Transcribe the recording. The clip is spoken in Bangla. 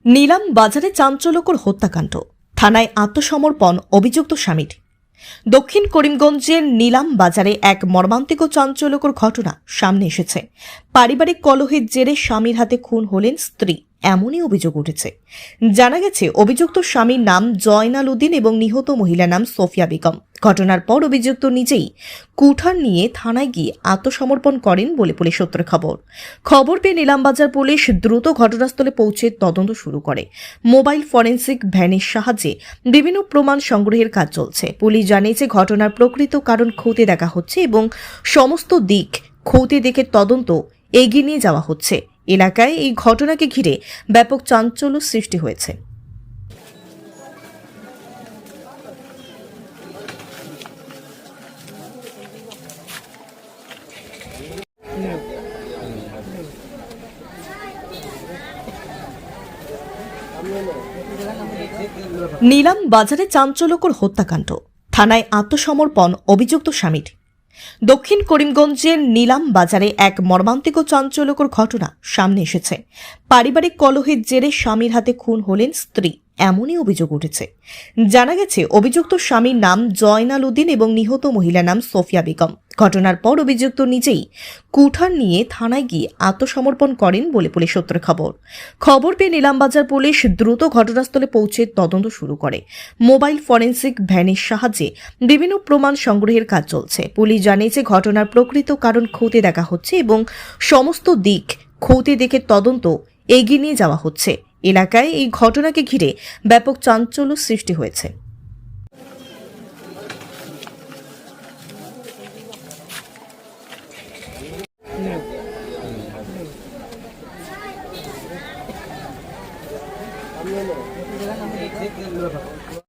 নীলাম বাজারে চাঞ্চল্যকর হত্যাকাণ্ড, থানায় আত্মসমর্পণ অভিযুক্ত স্বামীর। দক্ষিণ করিমগঞ্জের নীলাম বাজারে এক মর্মান্তিক ও চাঞ্চল্যকর ঘটনা সামনে এসেছে। পারিবারিক কলহের জেরে স্বামীর হাতে খুন হলেন স্ত্রী, এমনই অভিযোগ উঠেছে। জানা গেছে অভিযুক্ত স্বামীর নাম জয়নাল উদ্দিন এবং নিহত মহিলার নাম সোফিয়া বেগম। ঘটনার পর অভিযুক্ত নিজেই কুঠার নিয়ে থানায় গিয়ে আত্মসমর্পণ করেন বলে পুলিশ সূত্রে খবর পেয়ে নীলামবাজার পুলিশ দ্রুত ঘটনাস্থলে পৌঁছে তদন্ত শুরু করে। মোবাইল ফরেন্সিক ভ্যানের সাহায্যে বিভিন্ন প্রমাণ সংগ্রহের কাজ চলছে। পুলিশ জানিয়েছে ঘটনার প্রকৃত কারণ খতিয়ে দেখা হচ্ছে এবং সমস্ত দিক খতিয়ে দেখে তদন্ত এগিয়ে নিয়ে যাওয়া হচ্ছে। এলাকায় এই ঘটনাকে ঘিরে ব্যাপক চাঞ্চল্য সৃষ্টি হয়েছে। নীলাম বাজারে চাঞ্চল্যকর হত্যাকাণ্ড, থানায় আত্মসমর্পণ অভিযুক্ত স্বামীর। দক্ষিণ করিমগঞ্জের নীলাম বাজারে এক মর্মান্তিক ও চাঞ্চল্যকর ঘটনা সামনে এসেছে। পারিবারিক কলহের জেরে স্বামীর হাতে খুন হলেন স্ত্রী, এমনই অভিযোগ উঠেছে। জানা গেছে অভিযুক্ত স্বামীর নাম জয়নাল উদ্দিন এবং নিহত মহিলার নাম সোফিয়া বেগম। ঘটনার পর অভিযুক্ত নিজেই কুঠার নিয়ে থানায় গিয়ে আত্মসমর্পণ করেন বলে পুলিশ সূত্রে খবর পেয়ে নীলামবাজার পুলিশ দ্রুত ঘটনাস্থলে পৌঁছে তদন্ত শুরু করে। মোবাইল ফরেন্সিক ভ্যানের সাহায্যে বিভিন্ন প্রমাণ সংগ্রহের কাজ চলছে। পুলিশ জানিয়েছে ঘটনার প্রকৃত কারণ খতিয়ে দেখা হচ্ছে এবং সমস্ত দিক খতিয়ে দেখে তদন্ত এগিয়ে নিয়ে যাওয়া হচ্ছে। এলাকায় এই ঘটনাকে ঘিরে ব্যাপক চাঞ্চল্য সৃষ্টি হয়েছে।